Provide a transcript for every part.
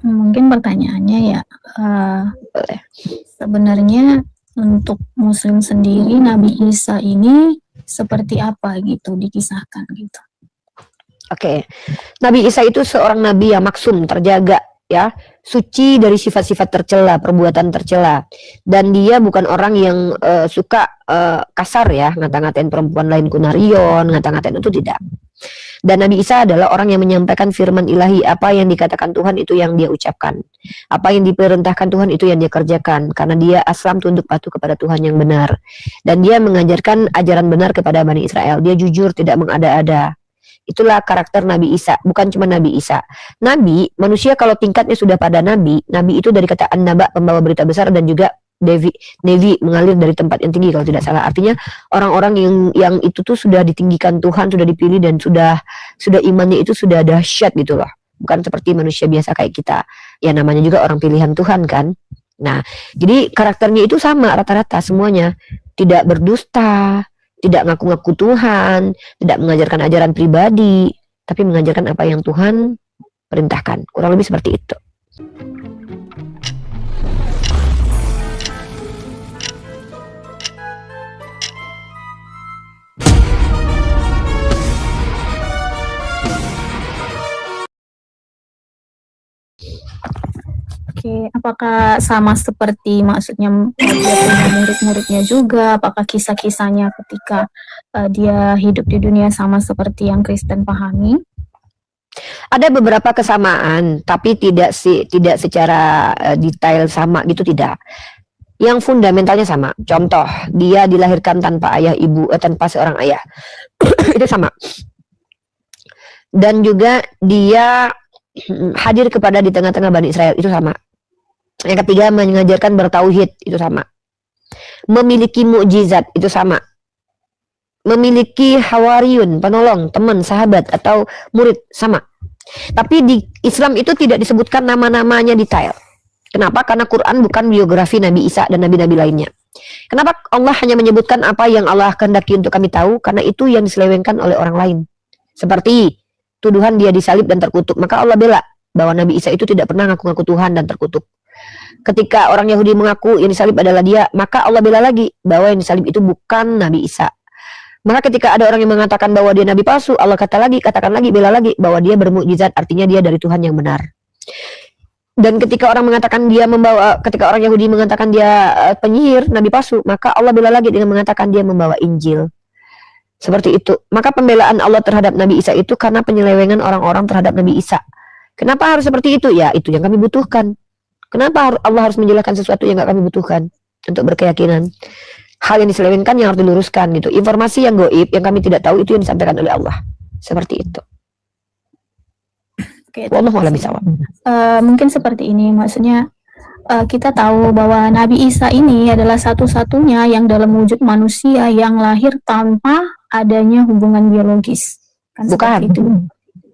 Mungkin pertanyaannya ya, Boleh. sebenarnya untuk Muslim sendiri Nabi Isa ini seperti apa gitu dikisahkan gitu? Oke. Nabi Isa itu seorang nabi yang maksum, terjaga, ya, suci dari sifat-sifat tercela, perbuatan tercela. Dan dia bukan orang yang suka kasar ya, ngata-ngatain perempuan lain kunarion, ngata-ngatain itu tidak. Dan Nabi Isa adalah orang yang menyampaikan firman ilahi, apa yang dikatakan Tuhan itu yang dia ucapkan. Apa yang diperintahkan Tuhan itu yang dia kerjakan, karena dia aslam tunduk patuh kepada Tuhan yang benar. Dan dia mengajarkan ajaran benar kepada Bani Israel. Dia jujur, tidak mengada-ada. Itulah karakter Nabi Isa, bukan cuma Nabi Isa. Nabi, manusia kalau tingkatnya sudah pada Nabi, Nabi itu dari kata an-naba, pembawa berita besar, dan juga Devi mengalir dari tempat yang tinggi kalau tidak salah. Artinya orang-orang yang itu tuh sudah ditinggikan Tuhan, sudah dipilih, dan sudah imannya itu sudah dahsyat gitu loh. Bukan seperti manusia biasa kayak kita. Ya namanya juga orang pilihan Tuhan kan. Nah, jadi karakternya itu sama rata-rata semuanya. Tidak berdusta, tidak ngaku-ngaku Tuhan, tidak mengajarkan ajaran pribadi, tapi mengajarkan apa yang Tuhan perintahkan. Kurang lebih seperti itu. Oke, apakah sama seperti maksudnya dia punya murid-muridnya juga? Apakah kisah-kisahnya ketika dia hidup di dunia sama seperti yang Kristen pahami? Ada beberapa kesamaan, tapi tidak secara detail sama gitu, tidak. Yang fundamentalnya sama. Contoh, dia dilahirkan tanpa ayah ibu, tanpa seorang ayah. Itu sama. Dan juga dia hadir kepada di tengah-tengah Bani Israel, itu sama. Yang ketiga, mengajarkan bertauhid, itu sama. Memiliki mukjizat, itu sama. Memiliki hawariyun, penolong, teman, sahabat, atau murid, sama. Tapi di Islam itu tidak disebutkan nama-namanya detail. Kenapa? Karena Quran bukan biografi Nabi Isa dan nabi-nabi lainnya. Kenapa Allah hanya menyebutkan apa yang Allah kehendaki untuk kami tahu? Karena itu yang diselewengkan oleh orang lain. Seperti tuduhan dia disalib dan terkutuk. Maka Allah bela bahwa Nabi Isa itu tidak pernah ngaku-ngaku Tuhan dan terkutuk. Ketika orang Yahudi mengaku yang disalib adalah dia, maka Allah bela lagi bahwa yang disalib itu bukan Nabi Isa. Maka ketika ada orang yang mengatakan bahwa dia nabi palsu, Allah katakan lagi, bela lagi bahwa dia bermukjizat, artinya dia dari Tuhan yang benar. Dan ketika orang mengatakan ketika orang Yahudi mengatakan dia penyihir, nabi palsu, maka Allah bela lagi dengan mengatakan dia membawa Injil. Seperti itu. Maka pembelaan Allah terhadap Nabi Isa itu karena penyelewengan orang-orang terhadap Nabi Isa. Kenapa harus seperti itu? Ya, itu yang kami butuhkan. Kenapa Allah harus menjelaskan sesuatu yang gak kami butuhkan untuk berkeyakinan? Hal yang diselewengkan yang harus diluruskan gitu. Informasi yang goib yang kami tidak tahu itu yang disampaikan oleh Allah. Seperti itu. Oke, Wallahu a'lam bishawab. Mungkin seperti ini, maksudnya kita tahu bahwa Nabi Isa ini adalah satu-satunya yang dalam wujud manusia yang lahir tanpa adanya hubungan biologis. Kan Bukan. itu.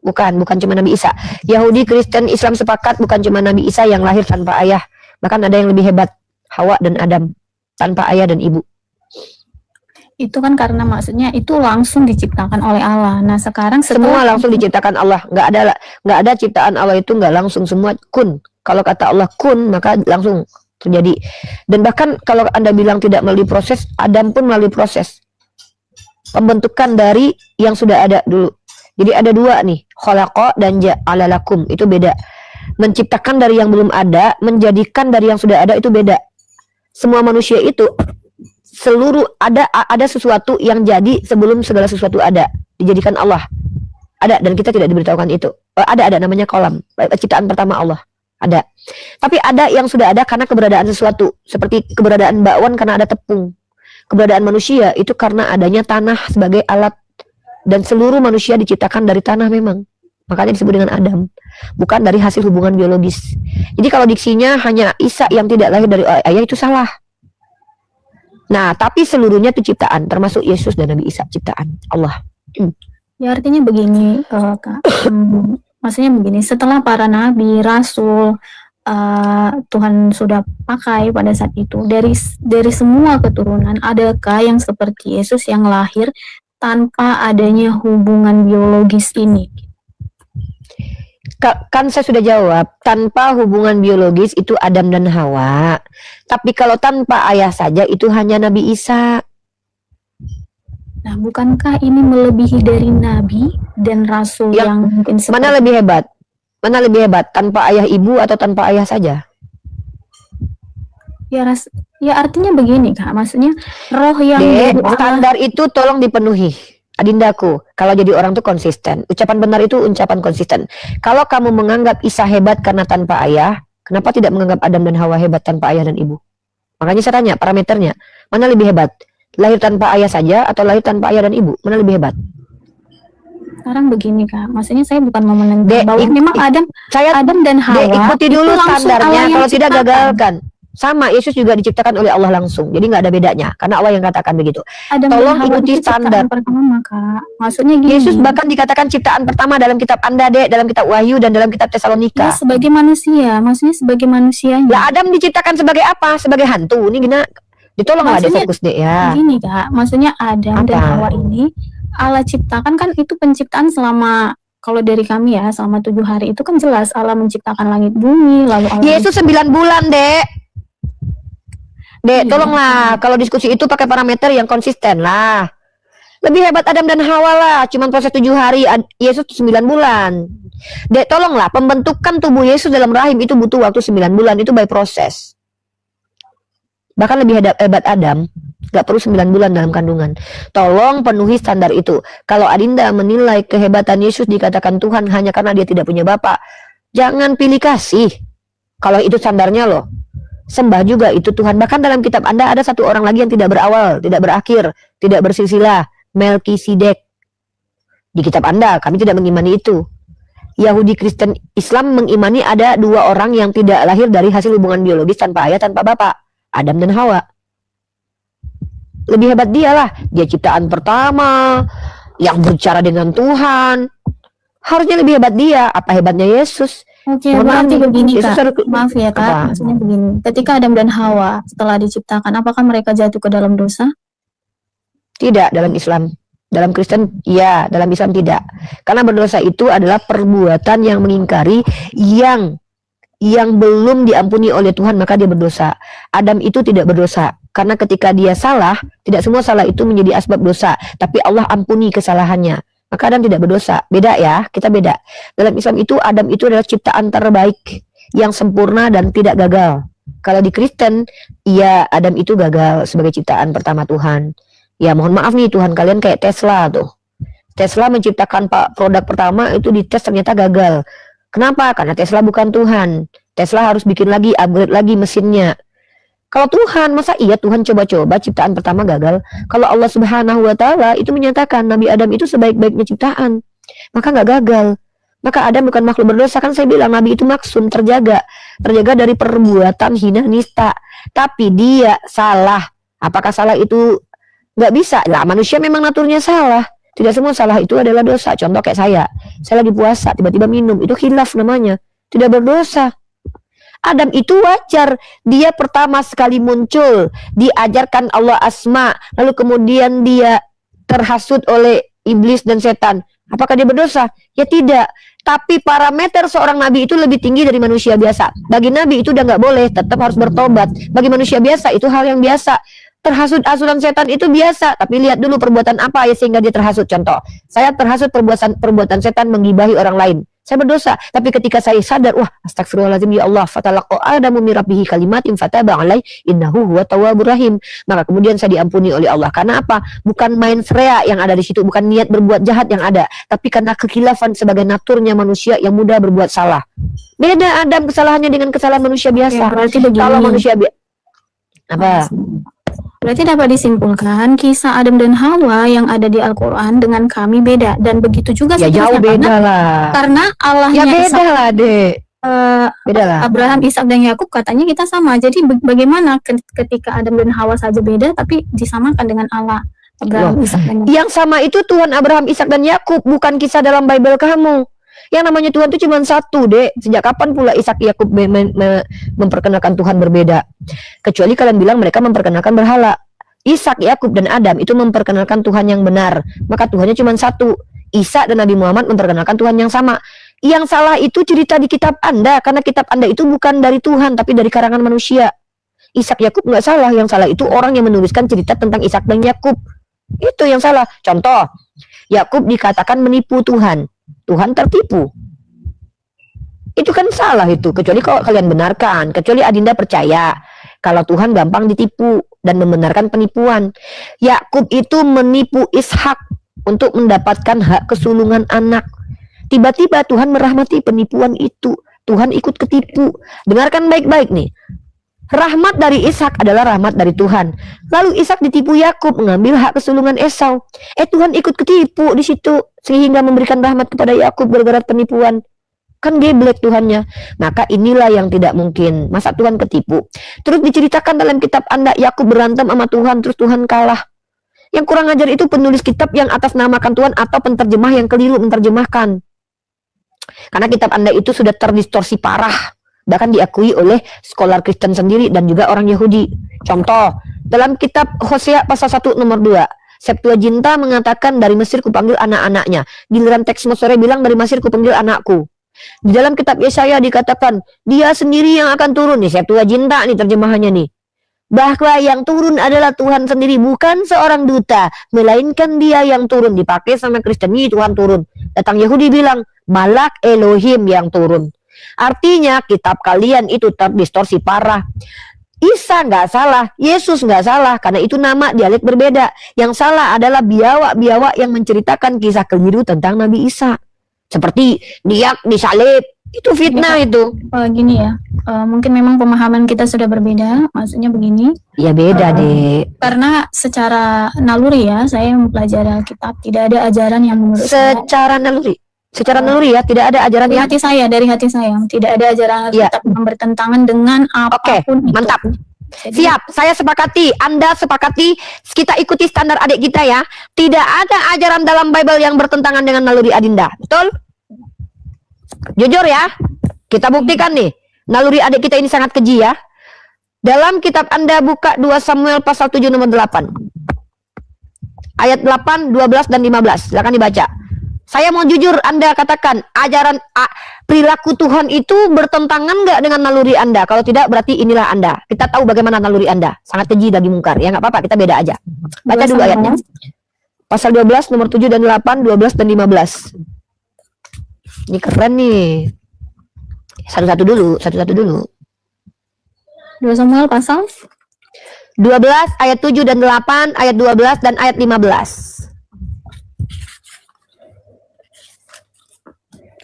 Bukan cuma Nabi Isa. Yahudi, Kristen, Islam sepakat bukan cuma Nabi Isa yang lahir tanpa ayah. Bahkan ada yang lebih hebat, Hawa dan Adam, tanpa ayah dan ibu. Itu kan karena maksudnya itu langsung diciptakan oleh Allah. Nah sekarang semua langsung diciptakan Allah. Nggak ada ciptaan Allah itu nggak langsung, semua kun. Kalau kata Allah kun, maka langsung terjadi. Dan bahkan kalau Anda bilang tidak melalui proses, Adam pun melalui proses pembentukan dari yang sudah ada dulu. Jadi ada dua nih, khalaqa dan ja'ala lakum, itu beda. Menciptakan dari yang belum ada, menjadikan dari yang sudah ada, itu beda. Semua manusia itu seluruh ada sesuatu yang jadi sebelum segala sesuatu ada, dijadikan Allah. Ada, dan kita tidak diberitahukan itu. Ada namanya kolam, ciptaan pertama Allah. Ada. Tapi ada yang sudah ada karena keberadaan sesuatu, seperti keberadaan bakwan karena ada tepung. Keberadaan manusia itu karena adanya tanah sebagai alat. Dan seluruh manusia diciptakan dari tanah memang. Makanya disebut dengan Adam. Bukan dari hasil hubungan biologis. Jadi kalau diksinya hanya Isa yang tidak lahir dari ayah, itu salah. Nah, tapi seluruhnya itu ciptaan. Termasuk Yesus dan Nabi Isa, ciptaan Allah. Ya artinya begini, Kak. Maksudnya begini, setelah para nabi, rasul, Tuhan sudah pakai pada saat itu, dari semua keturunan, adakah yang seperti Yesus yang lahir tanpa adanya hubungan biologis ini? Kan saya sudah jawab, tanpa hubungan biologis itu Adam dan Hawa. Tapi kalau tanpa ayah saja itu hanya Nabi Isa. Nah, bukankah ini melebihi dari nabi dan rasul yang mungkin Mana lebih hebat? Mana lebih hebat? Tanpa ayah ibu atau tanpa ayah saja? Ya artinya begini Kak, maksudnya roh yang Dek, dari Allah. standar itu tolong dipenuhi. Adindaku, kalau jadi orang tuh konsisten. Ucapan benar itu ucapan konsisten. Kalau kamu menganggap Isa hebat karena tanpa ayah, kenapa tidak menganggap Adam dan Hawa hebat tanpa ayah dan ibu? Makanya saya tanya parameternya, mana lebih hebat? Lahir tanpa ayah saja atau lahir tanpa ayah dan ibu? Mana lebih hebat? Sekarang begini Kak, maksudnya saya bukan mau menentang Dek, bahwa memang Adam dan Hawa Dek, ikuti dulu itu langsung Allah standarnya, yang kalau tidak ciptakan. gagalkan. Sama, Yesus juga diciptakan oleh Allah langsung. Jadi nggak ada bedanya, karena Allah yang katakan begitu. Adam Tolong dan Hawa ikuti itu ciptaan standar. pertama Kak. Maksudnya gini. Yesus bahkan dikatakan ciptaan pertama dalam kitab Anda, Dek, dalam kitab Wahyu dan dalam kitab Ya, Tesalonika. sebagai manusia, maksudnya sebagai manusianya. Lah Adam diciptakan sebagai apa? Sebagai hantu. Ini gina ditolonglah deh Maksudnya fokus deh ya. Gini Kak, maksudnya Adam dan Apa? Hawa ini Allah ciptakan kan itu penciptaan selama, kalau dari kami ya, selama 7 hari itu kan jelas Allah menciptakan langit bumi, lalu Allah Yesus 9 bulan, Dek. Dek, Iya. tolonglah kalau diskusi itu pakai parameter yang konsisten lah. Lebih hebat Adam dan Hawa lah, cuman proses 7 hari, Yesus 9 bulan. Dek, tolonglah pembentukan tubuh Yesus dalam rahim itu butuh waktu 9 bulan, itu by proses. Bahkan lebih hebat Adam, gak perlu 9 bulan dalam kandungan. Tolong penuhi standar itu. Kalau Adinda menilai kehebatan Yesus dikatakan Tuhan hanya karena dia tidak punya bapak, jangan pilih kasih. Kalau itu standarnya loh. Sembah juga itu Tuhan. Bahkan dalam kitab Anda ada satu orang lagi yang tidak berawal, tidak berakhir, tidak bersilsilah, Melkisedek. Di kitab Anda, kami tidak mengimani itu. Yahudi, Kristen, Islam mengimani ada 2 orang yang tidak lahir dari hasil hubungan biologis tanpa ayah, tanpa bapak. Adam dan Hawa. Lebih hebat dia lah. Dia ciptaan pertama, yang berbicara dengan Tuhan. Harusnya lebih hebat dia. Apa hebatnya Yesus? Oke, Mohon berarti maaf, begini Yesus Kak. harus- Maaf ya Kak, Apa? maksudnya begini. Ketika Adam dan Hawa setelah diciptakan, apakah mereka jatuh ke dalam dosa? Tidak dalam Islam. Dalam Kristen, iya. Dalam Islam tidak. Karena berdosa itu adalah perbuatan yang mengingkari yang belum diampuni oleh Tuhan, maka dia berdosa. Adam itu tidak berdosa. Karena ketika dia salah, tidak semua salah itu menjadi asbab dosa. Tapi Allah ampuni kesalahannya. Maka Adam tidak berdosa. Beda ya, kita beda. Dalam Islam itu Adam itu adalah ciptaan terbaik yang sempurna dan tidak gagal. Kalau di Kristen, iya Adam itu gagal sebagai ciptaan pertama Tuhan. Ya mohon maaf nih, Tuhan kalian kayak Tesla tuh. Tesla menciptakan produk pertama itu dites ternyata gagal. Kenapa? Karena Tesla bukan Tuhan. Tesla harus bikin lagi, upgrade lagi mesinnya. Kalau Tuhan, masa iya Tuhan coba-coba ciptaan pertama gagal? Kalau Allah Subhanahu wa Ta'ala itu menyatakan Nabi Adam itu sebaik-baiknya ciptaan, maka nggak gagal. Maka Adam bukan makhluk berdosa, kan saya bilang Nabi itu maksum, terjaga dari perbuatan hina nista. Tapi dia salah. Apakah salah itu nggak bisa? Lah manusia memang naturnya salah. Tidak semua salah itu adalah dosa. Contoh kayak saya lagi puasa tiba-tiba minum, itu khilaf namanya, tidak berdosa. Adam itu wajar, dia pertama sekali muncul, diajarkan Allah asma, lalu kemudian dia terhasut oleh iblis dan setan. Apakah dia berdosa? Ya tidak. Tapi parameter seorang nabi itu lebih tinggi dari manusia biasa. Bagi nabi itu udah nggak boleh, tetap harus bertobat. Bagi manusia biasa itu hal yang biasa. Terhasut asuran setan itu biasa, tapi lihat dulu perbuatan apa ya sehingga dia terhasut. Contoh, saya terhasut perbuatan setan menggibahi orang lain. Saya berdosa, tapi ketika saya sadar, wah astagfirullahaladzim ya Allah, fatalaqqa adamu min rabbihi kalimatin fataba alaihi innahu huwa tawwabur rahim. Maka kemudian saya diampuni oleh Allah. Karena apa? Bukan main serea yang ada di situ, bukan niat berbuat jahat yang ada, tapi karena kekhilafan sebagai naturnya manusia yang mudah berbuat salah. Beda Adam kesalahannya dengan kesalahan manusia biasa. Ya, berarti begini. Kalau manusia apa? Berarti dapat disimpulkan kisah Adam dan Hawa yang ada di Al-Quran dengan kami beda, dan begitu juga Ya jauh seterusnya, beda lah. karena Allahnya Ya beda Ishak, lah dek. Beda lah. Abraham, Ishak dan Yakub katanya kita sama. Jadi bagaimana ketika Adam dan Hawa saja beda tapi disamakan dengan Allah Abraham, Ishak dan Yakub? Yang sama itu Tuhan Abraham, Ishak dan Yakub, bukan kisah dalam Bible kamu. Yang namanya Tuhan itu cuma satu, dek. Sejak kapan pula Ishak Yakub memperkenalkan Tuhan berbeda? Kecuali kalian bilang mereka memperkenalkan berhala. Ishak, Yakub dan Adam itu memperkenalkan Tuhan yang benar. Maka Tuhannya cuma satu. Isa dan Nabi Muhammad memperkenalkan Tuhan yang sama. Yang salah itu cerita di kitab Anda, karena kitab Anda itu bukan dari Tuhan, tapi dari karangan manusia. Ishak Yakub nggak salah, yang salah itu orang yang menuliskan cerita tentang Ishak dan Yakub. Itu yang salah. Contoh, Yakub dikatakan menipu Tuhan. Tuhan tertipu. Itu kan salah itu, kecuali kalau kalian benarkan, kecuali Adinda percaya kalau Tuhan gampang ditipu dan membenarkan penipuan. Yakub itu menipu Ishak untuk mendapatkan hak kesulungan anak. Tiba-tiba Tuhan merahmati penipuan itu. Tuhan ikut ketipu. Dengarkan baik-baik nih. Rahmat dari Ishak adalah rahmat dari Tuhan. Lalu Ishak ditipu Yakub mengambil hak kesulungan Esau. Tuhan ikut ketipu di situ sehingga memberikan rahmat kepada Yakub gara-gara penipuan. Kan geblek Tuhannya. Maka inilah yang tidak mungkin. Masa Tuhan ketipu? Terus diceritakan dalam kitab Anda, Yakub berantem sama Tuhan, terus Tuhan kalah. Yang kurang ajar itu penulis kitab yang atas namakan Tuhan atau penterjemah yang keliru menerjemahkan. Karena kitab Anda itu sudah terdistorsi parah, bahkan diakui oleh scholar Kristen sendiri dan juga orang Yahudi. Contoh, dalam kitab Hosea pasal 1 nomor 2, Septuaginta mengatakan dari Mesir kupanggil anak-anaknya. Giliran teks Mosore bilang dari Mesir kupanggil anakku. Di dalam kitab Yesaya dikatakan dia sendiri yang akan turun. Nih Septuaginta nih terjemahannya nih. Bahwa yang turun adalah Tuhan sendiri, bukan seorang duta, melainkan dia yang turun. Dipakai sama Kristen, nih Tuhan turun. Datang Yahudi bilang Malak Elohim yang turun. Artinya kitab kalian itu terdistorsi parah. Isa nggak salah, Yesus nggak salah, karena itu nama dialek berbeda. Yang salah adalah biawak-biawak yang menceritakan kisah keliru tentang Nabi Isa. Seperti dia disalib, itu fitnah itu. Gini ya, mungkin memang pemahaman kita sudah berbeda. Maksudnya begini. Ya beda deh. Karena secara naluri ya, saya mempelajari Alkitab, tidak ada ajaran yang menurut Secara naluri ya, tidak ada ajaran yang dari hati saya, tidak ada ajaran Alkitab yang bertentangan dengan apapun itu. Mantap. Jadi, Siap, saya sepakati, Anda sepakati, kita ikuti standar adik kita ya. Tidak ada ajaran dalam Bible yang bertentangan dengan naluri Adinda, betul? Jujur ya, kita buktikan nih, naluri adik kita ini sangat keji ya. Dalam kitab Anda buka 2 Samuel pasal 7 nomor 8. Ayat 8, 12, dan 15, silakan dibaca. Saya mau jujur, Anda katakan, ajaran perilaku Tuhan itu bertentangan nggak dengan naluri Anda? Kalau tidak, berarti inilah Anda. Kita tahu bagaimana naluri Anda. Sangat keji lagi mungkar. Ya nggak apa-apa, kita beda aja. Baca dulu ayatnya. Pasal 12, nomor 7 dan 8, 12 dan 15. Ini keren nih. Satu-satu dulu. 2 Samuel pasal 12, ayat 7 dan 8, ayat 12 dan ayat 15.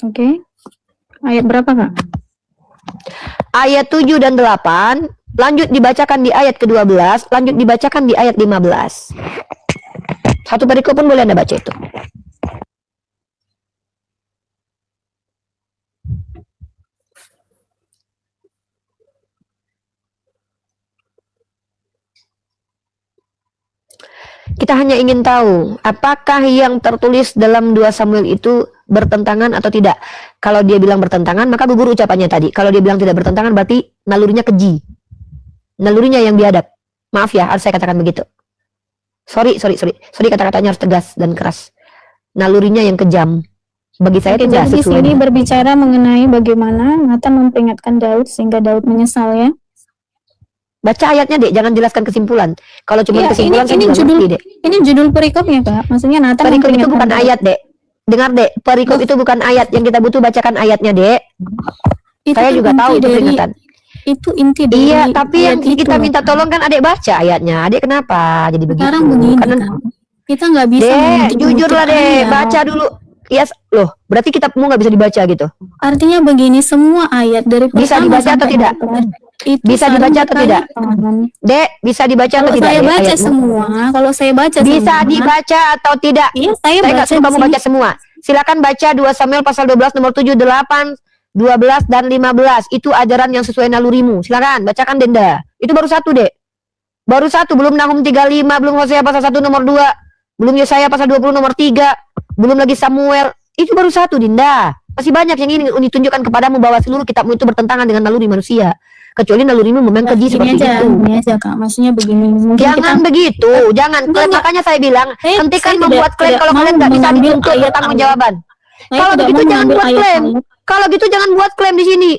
Oke. Ayat berapa, Kak? Ayat 7 dan 8, lanjut dibacakan di ayat ke-12, lanjut dibacakan di ayat 15. Satu perikop pun boleh Anda baca itu. Kita hanya ingin tahu, apakah yang tertulis dalam 2 Samuel itu bertentangan atau tidak. Kalau dia bilang bertentangan, maka gugur ucapannya tadi. Kalau dia bilang tidak bertentangan, berarti nalurinya keji. Nalurinya yang biadab. Maaf ya, harus saya katakan begitu. Sorry, kata-katanya harus tegas dan keras. Nalurinya yang kejam. Bagi saya itu tidak sesuai. Di sini berbicara mengenai bagaimana Nathan memperingatkan Daud sehingga Daud menyesal ya. Baca ayatnya, Dek, jangan jelaskan kesimpulan. Kalau cuma kesimpulan ini judul perikopnya, Kak. Maksudnya Nathan perikop itu bukan ayat, Dek. Dengar, Dek, perikop itu bukan ayat. Yang kita butuh bacakan ayatnya, Dek. Saya juga tahu itu peringatan. Itu inti dari iya, tapi yang kita minta tolong kan Adek baca ayatnya. Adek kenapa jadi begitu? Sekarang begini, karena kita nggak bisa. Dek, jujur lah, Dek, baca dulu. Yes, loh, berarti kitabmu nggak bisa dibaca gitu. Artinya begini, semua ayat dari bisa dibaca atau tidak? Bisa dibaca atau tidak? Dek, bisa dibaca atau tidak? Saya baca semua. Kalau saya baca bisa dibaca atau tidak? Iya, saya nggak suruh kamu baca semua. Silakan baca 2 Samuel pasal 12 nomor 7, 8, 12 dan 15. Itu ajaran yang sesuai nalurimu. Silakan bacakan, Denda. Itu baru satu, Dek. Baru satu, belum Nahum 35, belum Hosea pasal 1 nomor 2, belum Yesaya pasal 20 nomor 3, belum lagi Samuel. Itu baru satu, Dinda. Masih banyak yang ingin ditunjukkan kepadamu bahwa seluruh kitabmu itu bertentangan dengan naluri manusia. Kecuali nalurimu memang keji seperti itu. Ini aja, Kak. Maksudnya begini. Jangan begitu, jangan. Makanya saya bilang, hentikan membuat klaim kalau kalian nggak bisa dituntut pertanggungjawaban. Saya Kalau tidak begitu mau jangan mengambil buat ayat klaim. ayat. Kalau gitu jangan buat klaim di sini.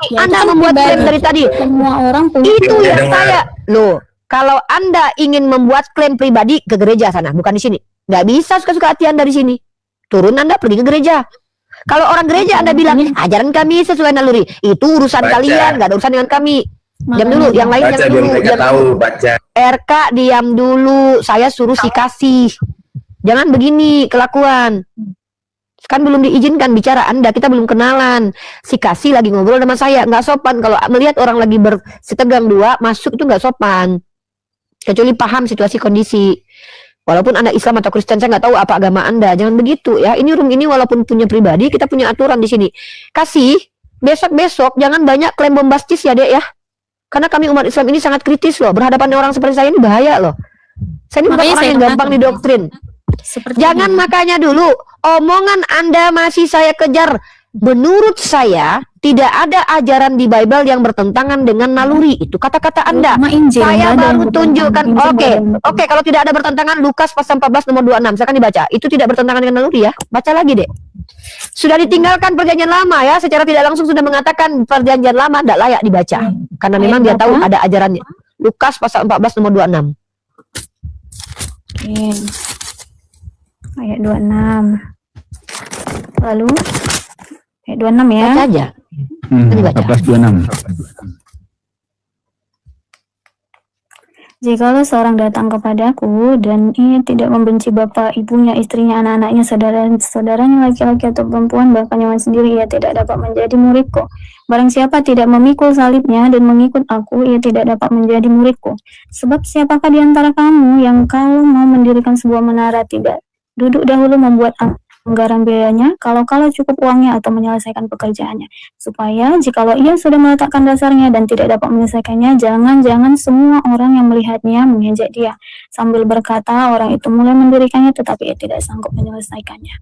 Ya, Anda itu kan membuat klaim pribadi. dari tadi. Semua orang punya. Itu Iya, yang dengar. saya. Loh, kalau Anda ingin membuat klaim pribadi ke gereja sana, bukan di sini. Nggak bisa suka-suka hati Anda di sini. Turun Anda pergi ke gereja. Kalau orang gereja Anda bilang, ajaran kami sesuai naluri. Itu urusan Baca. kalian, nggak ada urusan dengan kami. Diam Makanya, dulu, yang lain Baca diam biar dulu. mereka Diam tahu, dulu. baca. RK diam dulu. Saya suruh si kasih. Jangan begini kelakuan. Kan belum diizinkan bicara Anda, kita belum kenalan. Si kasih lagi ngobrol sama saya, nggak sopan. Kalau melihat orang lagi bersitegang dua, masuk itu nggak sopan. Kecuali paham situasi kondisi. Walaupun Anda Islam atau Kristen, saya nggak tahu apa agama Anda. Jangan begitu ya. Ini room ini walaupun punya pribadi, kita punya aturan di sini. Kasih, besok-besok jangan banyak klaim bombastis ya dek ya. Karena kami umat Islam ini sangat kritis loh. Berhadapan dengan orang seperti saya ini bahaya loh. Saya ini bukan Makanya orang saya yang gampang katakan, didoktrin. seperti Jangan ini. makanya dulu omongan Anda masih saya kejar. Menurut saya tidak ada ajaran di Bible yang bertentangan dengan naluri. Itu kata-kata Anda. Sama Injil, Saya nggak ada baru yang tunjukkan. bertentangan. Injil Oke, nggak ada yang bertentangan. oke. Kalau tidak ada bertentangan, Lukas pasal 14 nomor 26. Silakan dibaca. Itu tidak bertentangan dengan naluri ya. Baca lagi deh. Sudah ditinggalkan perjanjian lama ya. Secara tidak langsung sudah mengatakan perjanjian lama tidak layak dibaca. Karena memang dia Ayat tahu berapa? ada ajarannya. Lukas pasal 14 nomor 26. Oke. Ayat 26. Lalu ayat 26 ya. Baca aja. Ini baca. 14:26. Jikalau seorang datang kepadaku dan ia tidak membenci bapa, ibunya, istrinya, anak-anaknya, saudara-saudaranya laki-laki atau perempuan, bahkan nyawa sendiri, ia tidak dapat menjadi muridku. Barang siapa tidak memikul salibnya dan mengikut aku, ia tidak dapat menjadi muridku. Sebab siapakah di antara kamu yang kalau mau mendirikan sebuah menara tidak duduk dahulu membuat anggaran biayanya, kalau cukup uangnya atau menyelesaikan pekerjaannya, supaya jikalau ia sudah meletakkan dasarnya dan tidak dapat menyelesaikannya, jangan semua orang yang melihatnya mengejek dia, sambil berkata, orang itu mulai mendirikannya tetapi ia tidak sanggup menyelesaikannya.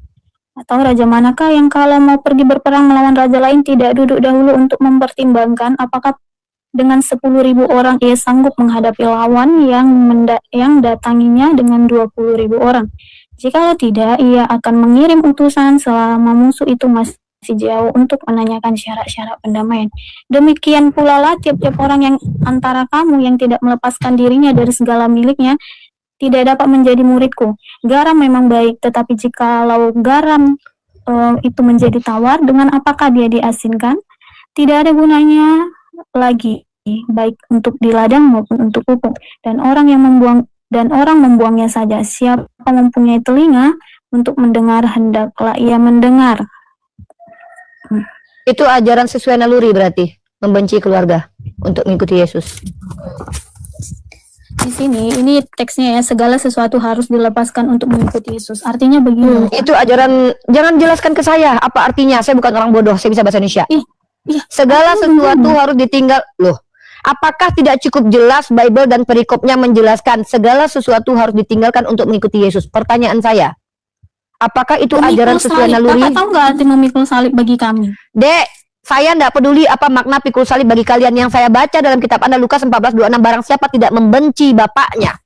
Atau raja manakah yang kalau mau pergi berperang melawan raja lain tidak duduk dahulu untuk mempertimbangkan apakah dengan 10.000 orang ia sanggup menghadapi lawan yang datanginya dengan 20.000 orang. Jikalau tidak, ia akan mengirim utusan selama musuh itu masih jauh untuk menanyakan syarat-syarat pendamaian. Demikian pula lah tiap-tiap orang yang antara kamu yang tidak melepaskan dirinya dari segala miliknya tidak dapat menjadi muridku. Garam memang baik, tetapi jikalau garam itu menjadi tawar, dengan apakah dia diasinkan? Tidak ada gunanya lagi, baik untuk di ladang maupun untuk pupuk. Dan orang membuangnya saja. Siapa mempunyai telinga untuk mendengar, hendaklah ia mendengar. Itu ajaran sesuai naluri berarti. Membenci keluarga untuk mengikuti Yesus. Di sini, ini teksnya ya, segala sesuatu harus dilepaskan untuk mengikuti Yesus. Artinya begini. Itu ajaran, jangan jelaskan ke saya apa artinya. Saya bukan orang bodoh, saya bisa bahasa Indonesia. Iya, Segala sesuatu harus ditinggal. Loh, apakah tidak cukup jelas Bible dan perikopnya menjelaskan segala sesuatu harus ditinggalkan untuk mengikuti Yesus? Pertanyaan saya. Apakah itu ajaran sesuai naluri? Kakak tahu nggak arti memikul salib bagi kami? Dek, saya tidak peduli apa makna pikul salib bagi kalian. Yang saya baca dalam kitab Anda Lukas 14:26, barang siapa tidak membenci bapaknya,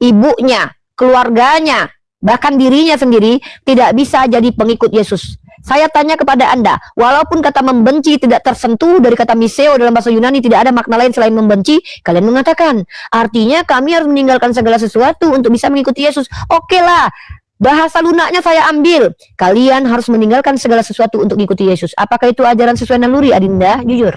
ibunya, keluarganya, bahkan dirinya sendiri, tidak bisa jadi pengikut Yesus. Saya tanya kepada Anda, walaupun kata membenci tidak tersentuh dari kata miseo dalam bahasa Yunani, tidak ada makna lain selain membenci, kalian mengatakan, artinya kami harus meninggalkan segala sesuatu untuk bisa mengikuti Yesus. Oke lah, bahasa lunaknya saya ambil. Kalian harus meninggalkan segala sesuatu untuk mengikuti Yesus. Apakah itu ajaran sesuai naluri, Adinda? Jujur.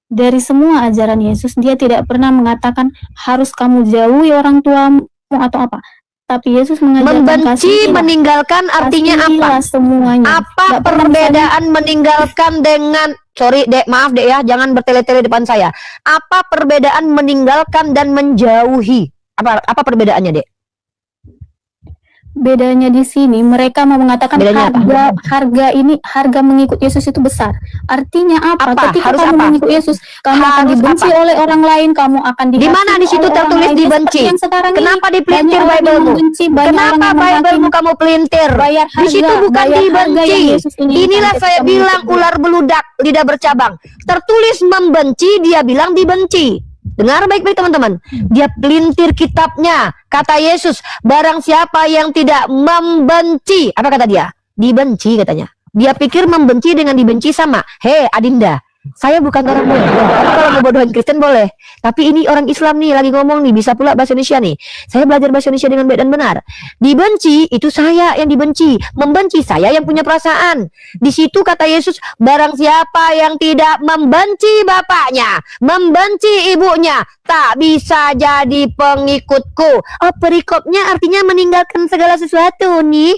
Dari semua ajaran Yesus, dia tidak pernah mengatakan harus kamu jauhi orang tuamu atau apa. Tapi Yesus mengajarkan Membenci, meninggalkan artinya apa? Semuanya. Apa Nggak pernah perbedaan meninggalkan dengan, sorry dek, maaf dek ya, jangan bertele-tele depan saya. Apa perbedaan meninggalkan dan menjauhi? Apa perbedaannya dek? Bedanya di sini, mereka mau mengatakan Bedanya harga mengikut Yesus itu besar. Artinya apa? Ketika Harus kamu apa? mengikut Yesus, kamu akan Harus dibenci apa? oleh orang lain, kamu akan Di mana di situ tertulis dibenci? Kenapa dipelintir Bible-mu? Kenapa Bible-mu kamu pelintir? Di situ bukan dibenci. Inilah saya bilang ular beludak, lidah bercabang. Tertulis membenci, dia bilang dibenci. Dengar baik-baik teman-teman. Dia pelintir kitabnya. Kata Yesus, barang siapa yang tidak membenci, apa kata dia? dibenci katanya. Dia pikir membenci dengan dibenci sama. Hei Adinda, saya bukan orang bodoh. Kamu kalau mau bodohin Kristen boleh. Tapi ini orang Islam nih lagi ngomong nih, bisa pula bahasa Indonesia nih. Saya belajar bahasa Indonesia dengan baik dan benar. Dibenci itu saya yang dibenci, membenci saya yang punya perasaan. Di situ kata Yesus, barang siapa yang tidak membenci bapaknya, membenci ibunya, tak bisa jadi pengikutku. Oh, perikopnya artinya meninggalkan segala sesuatu nih.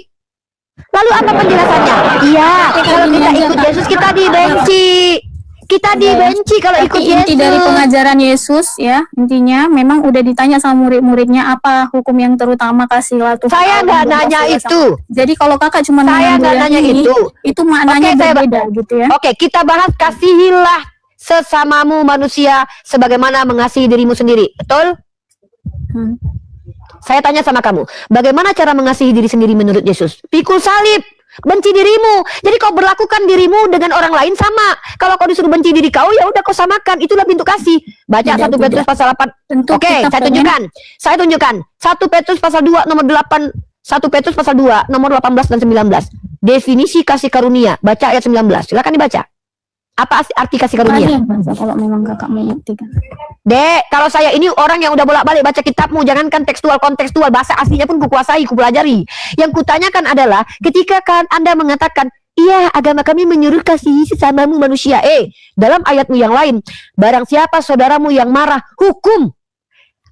Lalu apa penjelasannya? Iya, kalau kita ikut Yesus kita dibenci. Kita dibenci kalau ikut Tapi Yesus. inti dari pengajaran Yesus ya, intinya memang udah ditanya sama murid-muridnya apa hukum yang terutama, kasihlah Tuhan. Saya nggak nanya itu. Jadi kalau kakak cuma Saya nggak nanya itu. maknanya Oke, berbeda gitu ya. Oke, kita bahas kasihilah sesamamu manusia sebagaimana mengasihi dirimu sendiri. Betul? Hmm. Saya tanya sama kamu, bagaimana cara mengasihi diri sendiri menurut Yesus? Pikul salib, benci dirimu. Jadi kau berlakukan dirimu dengan orang lain sama. Kalau kau disuruh benci diri kau, ya udah kau samakan. Itulah bentuk kasih. Baca 1 Petrus pasal 8. Oke, saya tunjukkan. Saya tunjukkan. 1 Petrus pasal 2 nomor 8. 1 Petrus pasal 2 nomor 18 dan 19. Definisi kasih karunia. Baca ayat 19. Silakan dibaca. Apa arti kasih karunia? Kalau memang kakak mengertikan. Dek, kalau saya ini orang yang udah bolak-balik baca kitabmu, jangankan tekstual, kontekstual, bahasa aslinya pun kukuasai, kupelajari. Yang kutanyakan adalah, ketika kan Anda mengatakan, iya, agama kami menyuruh kasihi sesamamu manusia. Dalam ayatmu yang lain, barang siapa saudaramu yang marah, hukum.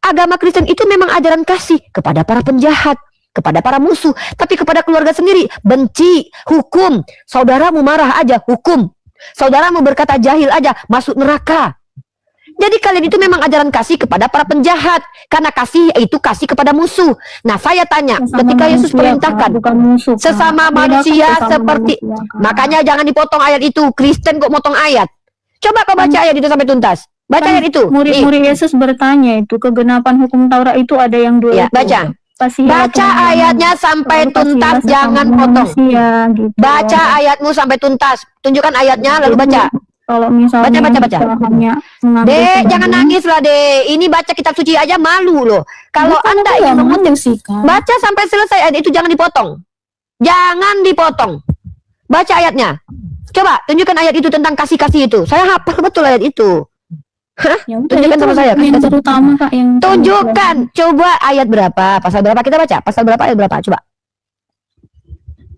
Agama Kristen itu memang ajaran kasih kepada para penjahat, kepada para musuh, tapi kepada keluarga sendiri, benci, hukum. Saudaramu marah aja, hukum. Saudaramu berkata jahil aja, masuk neraka. Jadi kalian itu memang ajaran kasih kepada para penjahat, karena kasih itu kasih kepada musuh. Nah, saya tanya, ketika Yesus perintahkan sesama manusia seperti, makanya jangan dipotong ayat itu. Kristen kok motong ayat? Coba kau baca ayat itu sampai tuntas. Baca ayat itu. Murid-murid Yesus bertanya itu, kegenapan hukum Taurat itu ada yang dua. Ya, baca. Baca ayatnya sampai tuntas, jangan potong. Gitu. Baca ayatmu sampai tuntas. Tunjukkan ayatnya lalu baca. Kalau misalnya baca. Dek, jangan nangis lah, Dek. Ini baca kitab suci aja malu loh. Kalau Anda ingin baca sampai selesai ayat itu, jangan dipotong. Jangan dipotong. Baca ayatnya. Coba tunjukkan ayat itu tentang kasih-kasih itu. Saya hafal betul ayat itu. Hah? Tunjukkan sama saya. Yang terutama Kak, yang tunjukkan. Coba ayat berapa? Pasal berapa kita baca? Pasal berapa ayat berapa? Coba.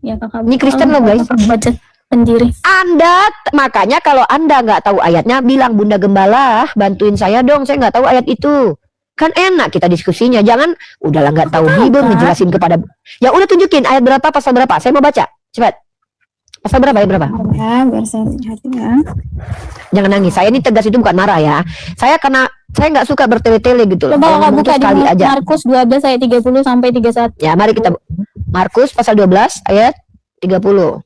Ya, kakak. Ini Kristen loh, guys. Baca sendiri. Anda, makanya kalau Anda nggak tahu ayatnya, bilang, Bunda Gembala, bantuin saya dong, saya nggak tahu ayat itu. Kan enak kita diskusinya. Jangan, udahlah nggak tahu Bible, ngejelasin kepada. Ya udah tunjukin ayat berapa, pasal berapa. Saya mau baca. Cepat. Pasal berapa, ayat berapa? Ya, biar saya lihat ya. Jangan nangis. Saya ini tegas itu bukan marah ya. Saya karena saya nggak suka bertele-tele gitu loh. Coba kakak buka sekali di aja. Markus 12 ayat 30 sampai 31. Ya, mari kita Markus pasal 12 ayat 30.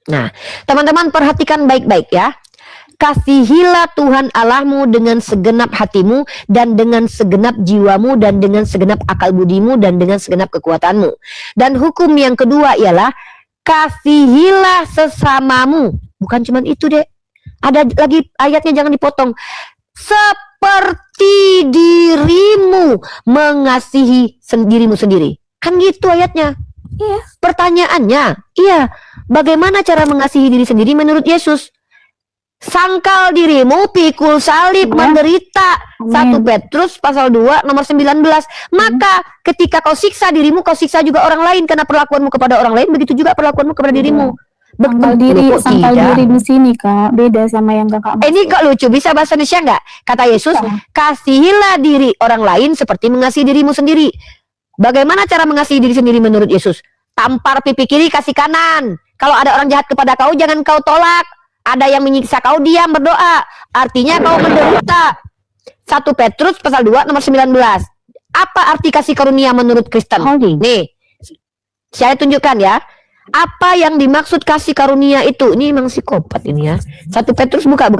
Nah, teman-teman perhatikan baik-baik ya. Kasihilah Tuhan Allahmu dengan segenap hatimu dan dengan segenap jiwamu dan dengan segenap akal budimu dan dengan segenap kekuatanmu. Dan hukum yang kedua ialah kasihilah sesamamu. Bukan cuma itu, Dek. Ada lagi ayatnya, jangan dipotong. Seperti dirimu mengasihi dirimu sendiri. Kan gitu ayatnya. Iya. Pertanyaannya, iya, bagaimana cara mengasihi diri sendiri menurut Yesus? Sangkal dirimu, pikul salib, menderita. 1 Petrus pasal 2 nomor 19. Maka ketika kau siksa dirimu, kau siksa juga orang lain, karena perlakuanmu kepada orang lain begitu juga perlakuanmu kepada dirimu. Sangkal diri di sini Kak, beda sama yang kakak. Ini kok lucu, bisa bahasa Indonesia nggak? Kata Yesus, kasihilah diri orang lain seperti mengasihi dirimu sendiri. Bagaimana cara mengasihi diri sendiri menurut Yesus? Tampar pipi kiri, kasih kanan. Kalau ada orang jahat kepada kau, jangan kau tolak. Ada yang menyiksa kau, diam, berdoa. Artinya kau menderita. 1 Petrus pasal 2 nomor 19. Apa arti kasih karunia menurut Kristen? Nih, saya tunjukkan ya. Apa yang dimaksud kasih karunia itu? Ini memang psikopat ini ya. 1 Petrus buka.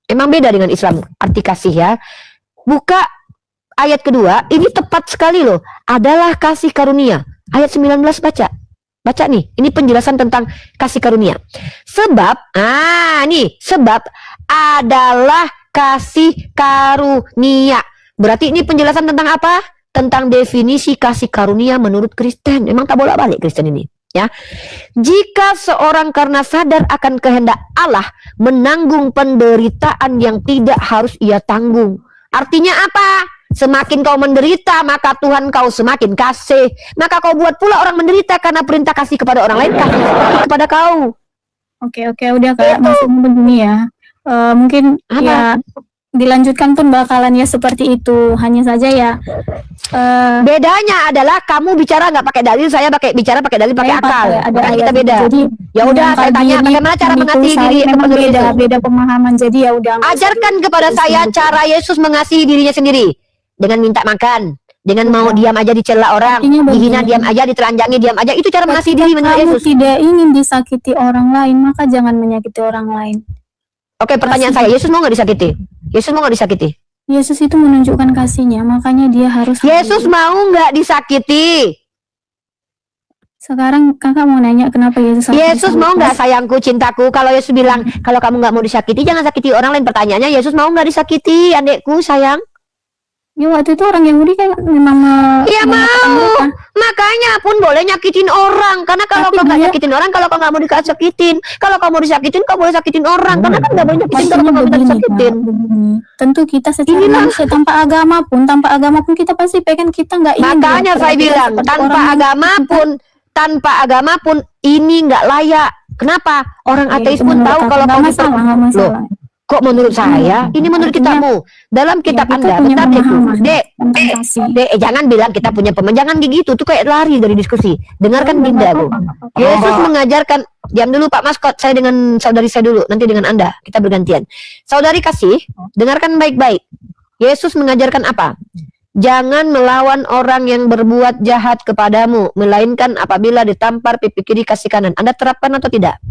Emang beda dengan Islam arti kasih ya. Buka ayat kedua, ini tepat sekali loh. Adalah kasih karunia. Ayat 19 baca. Baca nih, ini penjelasan tentang kasih karunia. Sebab, sebab adalah kasih karunia. Berarti ini penjelasan tentang apa? Tentang definisi kasih karunia menurut Kristen. Emang tak bolak-balik Kristen ini. Ya, jika seorang karena sadar akan kehendak Allah menanggung penderitaan yang tidak harus ia tanggung. Artinya apa? Semakin kau menderita, maka Tuhan kau semakin kasih. Maka kau buat pula orang menderita karena perintah kasih kepada orang lain, kasih seperti kepada kau. Oke, udah Kak, maksudnya begini ya. Mungkin Apa? ya dilanjutkan pun bakalan ya seperti itu. Hanya saja ya Bedanya adalah kamu bicara nggak pakai dalil, saya bicara pakai dalil, pakai saya akal. ada Makanya kita ayat. beda. Jadi Ya udah, saya tanya bagaimana cara mengasihi diri memang kepada Yesus? beda pemahaman. Jadi ya udah. Ajarkan kepada saya cara Yesus mengasihi dirinya sendiri dengan minta makan, dengan mau diam aja dicela orang, Artinya dihina begini. diam aja, ditelanjangi diam aja. Itu cara mengasihi diri menurut Kamu Yesus. tidak ingin disakiti orang lain, maka jangan menyakiti orang lain. Oke, pertanyaan saya, Yesus mau nggak disakiti? Yesus mau nggak disakiti? Yesus itu menunjukkan kasihnya, makanya dia harus. Yesus mau nggak disakiti? Sekarang kakak mau nanya kenapa Yesus harus Yesus mau disakiti? nggak sayangku, cintaku? Kalau Yesus bilang, kalau kamu nggak mau disakiti, jangan sakiti orang lain. Pertanyaannya, Yesus mau nggak disakiti, adekku sayang? Ya waktu itu orang Yahudi kan memang Iya mengatakan mau. mereka. Makanya pun boleh nyakitin orang. Karena kalau Tapi kau nggak dia- nyakitin orang, kalau kau nggak mau disakitin, kalau kau mau disakitin, kau boleh sakitin orang. Karena kan nggak boleh nyakitin kalau Maksudnya kau nggak bisa begini, disakitin. Kak, begini. Tentu kita secara Inilah. manusia tanpa agama pun kita pasti pengen kita nggak ingin. Makanya saya diperlakukan bilang seperti tanpa orang yang- tanpa agama pun ini nggak layak. Kenapa? Orang Ya, ateis itu pun menurut tahu kakak. kalau Nggak kau masalah, nggak masalah. Kok menurut saya? Ini menurut Artinya- kitabmu. Dalam kitab kita Anda, punya bentar deh tuh. pemahaman Dek, tentang kasih. jangan bilang kita punya jangan gitu. Tuh kayak lari dari diskusi. Dengarkan Dindaku. Yesus mengajarkan, diam dulu Pak Maskot, saya dengan saudari saya dulu, nanti dengan Anda, kita bergantian. Saudari kasih, dengarkan baik-baik. Yesus mengajarkan apa? Jangan melawan orang yang berbuat jahat kepadamu, melainkan apabila ditampar pipi kiri kasih kanan. Anda terapkan atau tidak?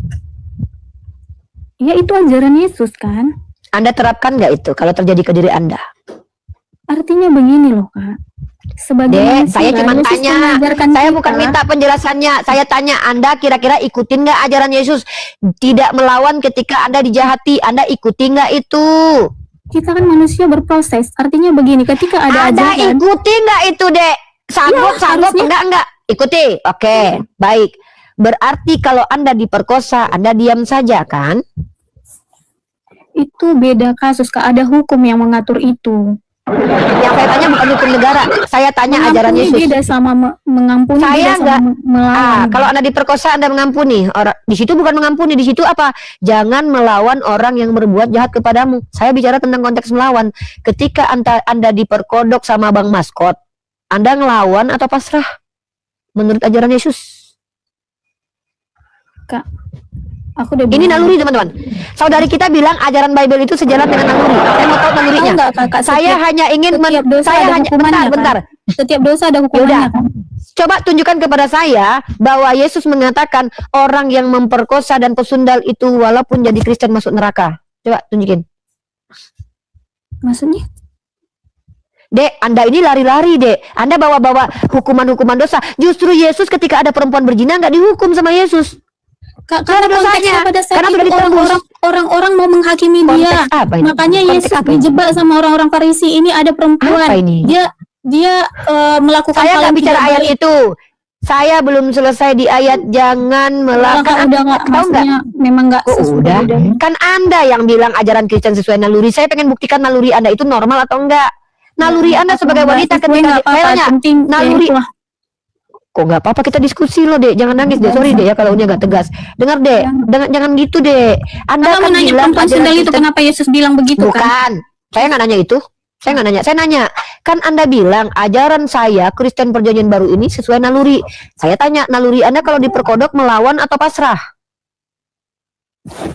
Ya itu ajaran Yesus kan. Anda terapkan nggak itu kalau terjadi ke diri Anda? Artinya begini loh Kak. Sebagai Dek, manusia, saya cuma Yesus tanya. mengajarkan Saya kita, bukan minta penjelasannya. Saya tanya Anda kira-kira ikutin nggak ajaran Yesus? Tidak melawan ketika Anda dijahati. Anda ikuti nggak itu? kita kan manusia berproses. Artinya begini, ketika ada Anda ajaran, ikuti nggak itu, Dek? Sanggup, harusnya. enggak? Ikuti. Oke, baik. Berarti kalau Anda diperkosa, Anda diam saja kan? itu beda kasus Kak. Ada hukum yang mengatur itu. Yang saya tanya bukan hukum negara. Saya tanya ajaran Mengampuni Yesus. beda sama mengampuni. Saya beda nggak. sama melawan. Kalau Anda diperkosa, Anda mengampuni. Di situ bukan mengampuni, di situ apa? Jangan melawan orang yang berbuat jahat kepadamu. Saya bicara tentang konteks melawan. Ketika Anda diperkodok sama Bang Maskot, Anda ngelawan atau pasrah? Menurut ajaran Yesus. Kak, aku udah Ini bilang. naluri, teman-teman. Saudari kita bilang ajaran Bible itu sejalan dengan naluri. Saya mau tahu nalurinya. Tahu nggak, Kakak, Saya hanya ingin setiap dosa saya ada hanya hukumannya, bentar. Setiap dosa ada hukumannya Yaudah. kan. Coba tunjukkan kepada saya bahwa Yesus mengatakan orang yang memperkosa dan pesundal itu walaupun jadi Kristen masuk neraka. Coba tunjukin. Maksudnya? Dek, Anda ini lari-lari, Dek. Anda bawa-bawa hukuman-hukuman dosa. Justru Yesus ketika ada perempuan berzina nggak dihukum sama Yesus. Kak, Karena karena konteksnya dosanya. pada saat Karena itu sudah ditebus. orang-orang mau menghakimi dia. Konteks apa ini? Makanya Konteks Yesus apa ini? dijebak sama orang-orang Farisi. Ini ada perempuan. Apa ini? Dia melakukan Saya hal nggak yang bicara tidak ayat baik. itu. Saya belum selesai di ayat jangan Malah, Kak, melakukan. udah nggak, Tahu nggak? maksudnya memang nggak Oh, sesuai. udah. Kan Anda yang bilang ajaran Kristen sesuai naluri. Saya pengen buktikan naluri Anda itu normal atau enggak. Naluri Anda sebagai wanita ketika saya tanya, naluri kok nggak apa-apa kita diskusi loh, Dek. Jangan nangis, Dek. Sorry, Dek, ya kalau Unya nggak tegas. Dengar, Dek. Jangan gitu, Dek. Anda Kakak kan menanya bilang perempuan ajaran sendal itu Kristen. kenapa Yesus bilang begitu kan? Bukan. Saya nggak nanya itu. Saya nggak nanya. Saya nanya. Kan Anda bilang ajaran saya Kristen Perjanjian Baru ini sesuai naluri. Saya tanya, naluri Anda kalau diperkodok melawan atau pasrah?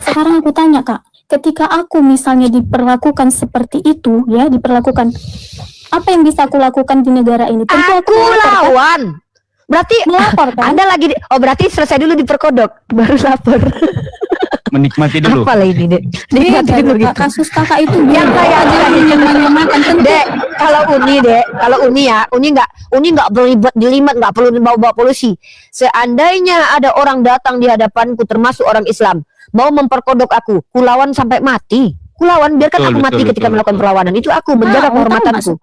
Sekarang aku tanya Kak, ketika aku misalnya diperlakukan seperti itu, ya diperlakukan, apa yang bisa aku lakukan di negara ini? Tentu Aku melapor, kan? lawan. Berarti Melapor kan? Anda lagi berarti selesai dulu diperkodok baru lapor. Menikmati dulu. Apa lah ini, Dek? Nikmati Beda, dulu Kak. gitu. Kasus kakak itu Yang saya menyamakan tentu. Dek, kalau Uni ya, Uni nggak berlibat jelimet, nggak perlu bawa polusi. Seandainya ada orang datang di hadapanku, termasuk orang Islam, mau memperkodok aku, kulawan sampai mati. Kulawan, biarkan aku mati ketika melakukan perlawanan. Itu aku menjaga kehormatanku.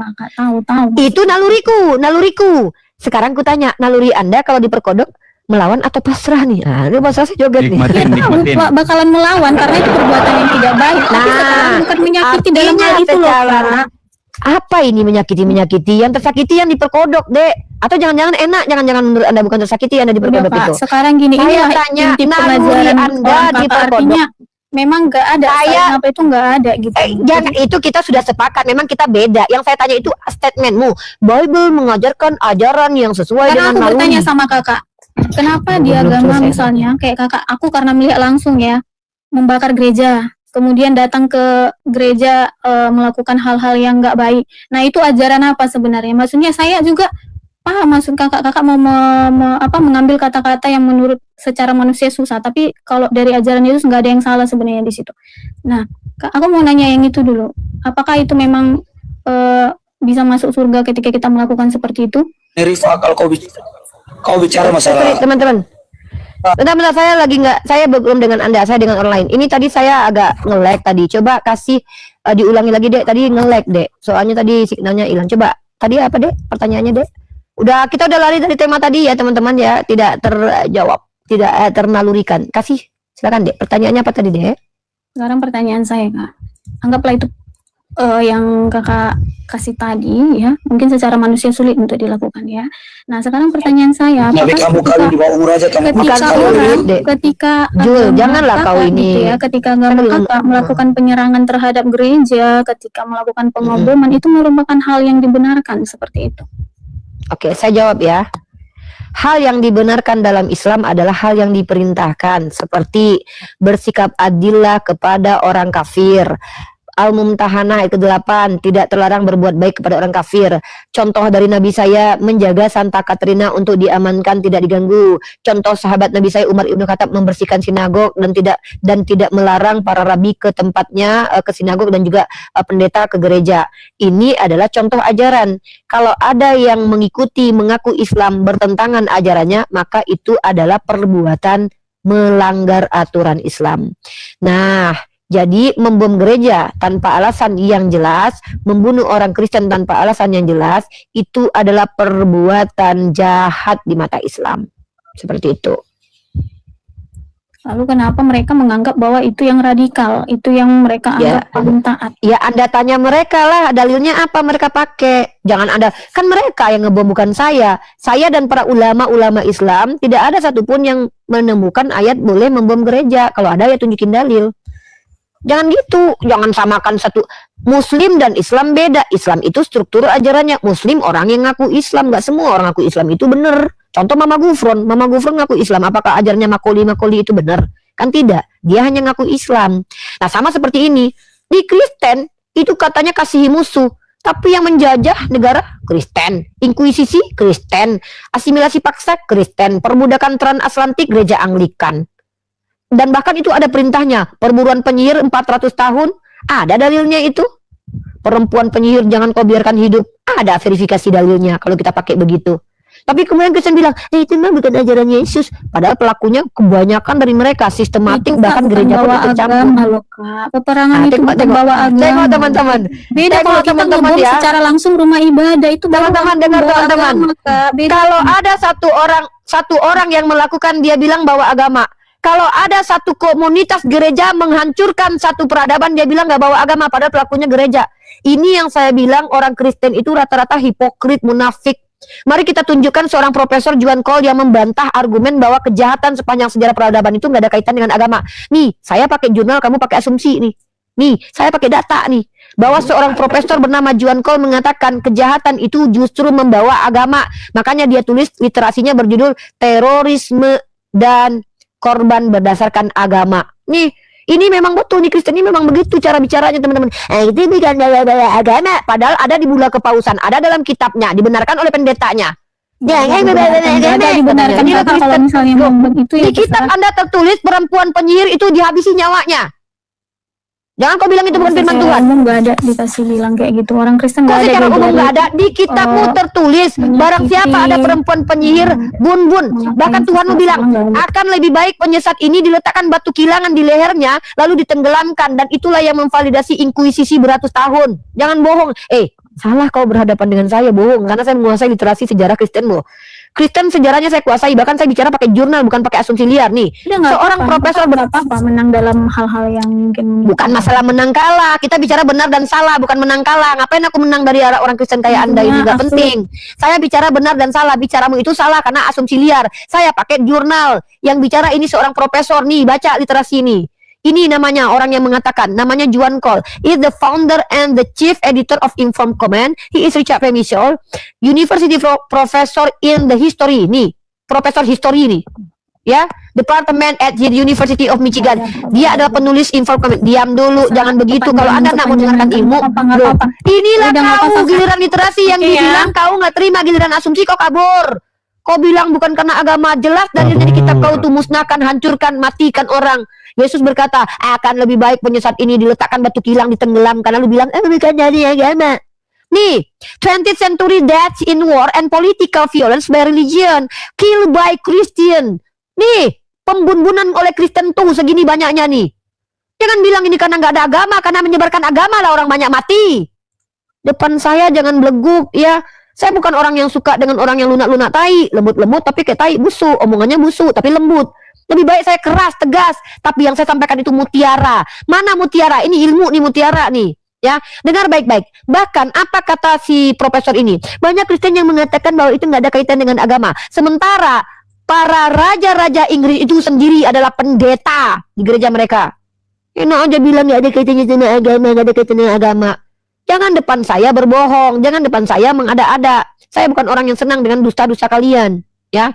Tahu. Itu naluriku. Sekarang ku tanya, naluri Anda kalau diperkodok Melawan atau pasrah nih? Nah, ini pasrah saya joget nih. Dia tahu bakalan melawan karena itu perbuatan yang tidak baik. Tapi sekarang bukan menyakiti dalam hal itu loh, Kak. Apa ini menyakiti? Yang tersakiti yang diperkodok, Dek. Atau jangan-jangan enak, jangan-jangan menurut Anda bukan tersakiti, Anda diperkodok Udah, Pak. itu. Sekarang gini, Saya inilah tanya, inti naluri pengajaran Anda orang, Kak. diperkodok. Artinya memang nggak ada, apa itu nggak ada gitu. Jangan, itu kita sudah sepakat. Memang kita beda. Yang saya tanya itu statementmu. Bible mengajarkan ajaran yang sesuai Karena dengan aku bertanya naluri. sama kakak, kenapa di Belum agama selesai. misalnya kayak kakak, aku karena melihat langsung ya membakar gereja, kemudian datang ke gereja melakukan hal-hal yang nggak baik. Nah itu ajaran apa sebenarnya? Maksudnya saya juga paham maksud kakak mau mengambil kata-kata yang menurut secara manusia susah, tapi kalau dari ajaran Yesus nggak ada yang salah sebenarnya di situ. Nah, aku mau nanya yang itu dulu. Apakah itu memang bisa masuk surga ketika kita melakukan seperti itu? Rifa, kalau kau bicara masalah Teman-teman, bentar, saya belum dengan Anda, saya dengan online. Ini tadi saya agak nge-lag tadi. Coba kasih diulangi lagi, Dek. Tadi nge-lag, Dek. Soalnya tadi signalnya hilang. Coba, tadi apa, Dek? Pertanyaannya, Dek? Kita udah lari dari tema tadi ya, teman-teman ya. Tidak terjawab, tidak ternalurikan. Kasih, silakan, Dek. Pertanyaannya apa tadi, Dek? Sekarang pertanyaan saya, Kak. Anggaplah itu yang kakak kasih tadi ya, mungkin secara manusia sulit untuk dilakukan ya. Nah sekarang pertanyaan saya, Nabi kamu kali di bawah umur aja kamu ketika Jul, janganlah kau ini gitu ya, ketika agama kakak melakukan penyerangan terhadap gereja, ketika melakukan pengoboman, itu merupakan hal yang dibenarkan seperti itu. Oke, saya jawab ya. Hal yang dibenarkan dalam Islam adalah hal yang diperintahkan, seperti bersikap adillah kepada orang kafir. Al-Mumtahanah ayat ke-8, tidak terlarang berbuat baik kepada orang kafir. Contoh dari Nabi saya menjaga Santa Katrina untuk diamankan, tidak diganggu. Contoh sahabat Nabi saya Umar Ibn Khattab membersihkan sinagog dan tidak melarang para rabi ke tempatnya, ke sinagog dan juga pendeta ke gereja. Ini adalah contoh ajaran. Kalau ada yang mengikuti mengaku Islam bertentangan ajarannya, maka itu adalah perbuatan melanggar aturan Islam. Nah, jadi membom gereja tanpa alasan yang jelas, membunuh orang Kristen tanpa alasan yang jelas, itu adalah perbuatan jahat di mata Islam. Seperti itu. Lalu kenapa mereka menganggap bahwa itu yang radikal, itu yang mereka anggap paling taat? Ya Anda tanya mereka lah, dalilnya apa mereka pakai. Jangan Anda, kan mereka yang ngebom bukan saya. Saya dan para ulama-ulama Islam, tidak ada satupun yang menemukan ayat boleh membom gereja. Kalau ada ya tunjukin dalil. Jangan gitu, jangan samakan satu. Muslim dan Islam beda. Islam itu struktur ajarannya. Muslim orang yang ngaku Islam, nggak semua orang ngaku Islam itu benar. Contoh Mama Gufron ngaku Islam. Apakah ajarnya Makoli itu benar? Kan tidak. Dia hanya ngaku Islam. Nah sama seperti ini. Di Kristen itu katanya kasihi musuh. Tapi yang menjajah negara Kristen, inkuisisi Kristen, asimilasi paksa Kristen, perbudakan transatlantik gereja Anglikan. Dan bahkan itu ada perintahnya, perburuan penyihir 400 tahun, ada dalilnya itu. Perempuan penyihir jangan kau biarkan hidup, ada verifikasi dalilnya kalau kita pakai begitu. Tapi kemudian Kristen bilang, itu mah bukan ajaran Yesus. Padahal pelakunya kebanyakan dari mereka sistematik, itu bahkan gereja pun ikut campur. Peperangan itu bukan bawa agama. Tengok teman-teman. Beda kalau kita ngebom ya, secara langsung rumah ibadah itu. Teman-teman dengar teman-teman. Kalau ada satu orang yang melakukan, dia bilang bawa agama. Kalau ada satu komunitas gereja menghancurkan satu peradaban, dia bilang nggak bawa agama, padahal pelakunya gereja. Ini yang saya bilang orang Kristen itu rata-rata hipokrit, munafik. Mari kita tunjukkan seorang Profesor Juan Cole yang membantah argumen bahwa kejahatan sepanjang sejarah peradaban itu nggak ada kaitan dengan agama. Nih, saya pakai jurnal, kamu pakai asumsi nih. Nih, saya pakai data nih. Bahwa seorang profesor bernama Juan Cole mengatakan kejahatan itu justru membawa agama. Makanya dia tulis literasinya berjudul Terorisme dan Korban Berdasarkan Agama. Nih, ini memang betul nih, Kristen ini memang begitu cara bicaranya teman-teman. Itu bukan agama, padahal ada di bulan kepausan, ada dalam kitabnya, dibenarkan oleh pendetanya. Dibenarkan kalau misalnya itu di kitab Anda tertulis perempuan penyihir itu dihabisi nyawanya. Jangan kau bilang itu bukan firman Tuhan. Nggak ada dikasih bilang kayak gitu. Orang Kristen nggak ada. Secara umum nggak ada. Di kitabmu tertulis barang siapa ada perempuan penyihir, bun. Bahkan Tuhanmu bilang akan lebih baik penyesat ini diletakkan batu kilangan di lehernya lalu ditenggelamkan, dan itulah yang memvalidasi inkuisisi beratus tahun. Jangan bohong. Salah kau berhadapan dengan saya, bohong, karena saya menguasai literasi sejarah Kristen loh. Kristen sejarahnya saya kuasai, bahkan saya bicara pakai jurnal bukan pakai asumsi liar nih. Udah nggak Seorang apa-apa, profesor nggak apa-apa menang dalam hal-hal yang mungkin bukan masalah menang kalah, kita bicara benar dan salah, bukan menang kalah. Ngapain aku menang dari orang Kristen kayak Anda, ini nggak penting. Saya bicara benar dan salah, bicaramu itu salah karena asumsi liar. Saya pakai jurnal yang bicara ini seorang profesor nih, baca literasi ini. Ini namanya orang yang mengatakan, namanya Juan Cole, is the founder and the chief editor of Informed Comment. He is Richard Michael, university professor in the history nih, profesor history nih, ya, department at the University of Michigan. Dia adalah penulis Informed Comment. Diam dulu, jangan begitu. Kalau Anda nak mau dengarkan ilmu, loh, inilah kau giliran literasi yang dibilang kau nggak terima, giliran asumsi kau kabur. Kau bilang bukan karena agama, jelas dalil dari kitab kau tuh musnahkan, hancurkan, matikan orang. Yesus berkata, akan lebih baik penyesat ini diletakkan batu kilang, ditenggelam, karena lu bilang, bukan dari agama. Nih, 20th century deaths in war and political violence by religion, killed by Christian. Nih, pembunuhan oleh Kristen tuh segini banyaknya nih. Jangan bilang ini karena nggak ada agama, karena menyebarkan agama lah orang banyak mati. Depan saya jangan beleguk, ya. Saya bukan orang yang suka dengan orang yang lunak-lunak tai, lembut-lembut tapi kayak tai busuk, omongannya busuk tapi lembut. Lebih baik saya keras, tegas, tapi yang saya sampaikan itu mutiara. Mana mutiara? Ini ilmu nih, mutiara nih. Ya, dengar baik-baik. Bahkan apa kata si profesor ini? Banyak Kristen yang mengatakan bahwa itu nggak ada kaitan dengan agama. Sementara para raja-raja Inggris itu sendiri adalah pendeta di gereja mereka. Enak aja bilang nggak ada kaitannya dengan agama, nggak ada kaitannya dengan agama. Jangan depan saya berbohong, jangan depan saya mengada-ada. Saya bukan orang yang senang dengan dusta-dusta kalian, ya.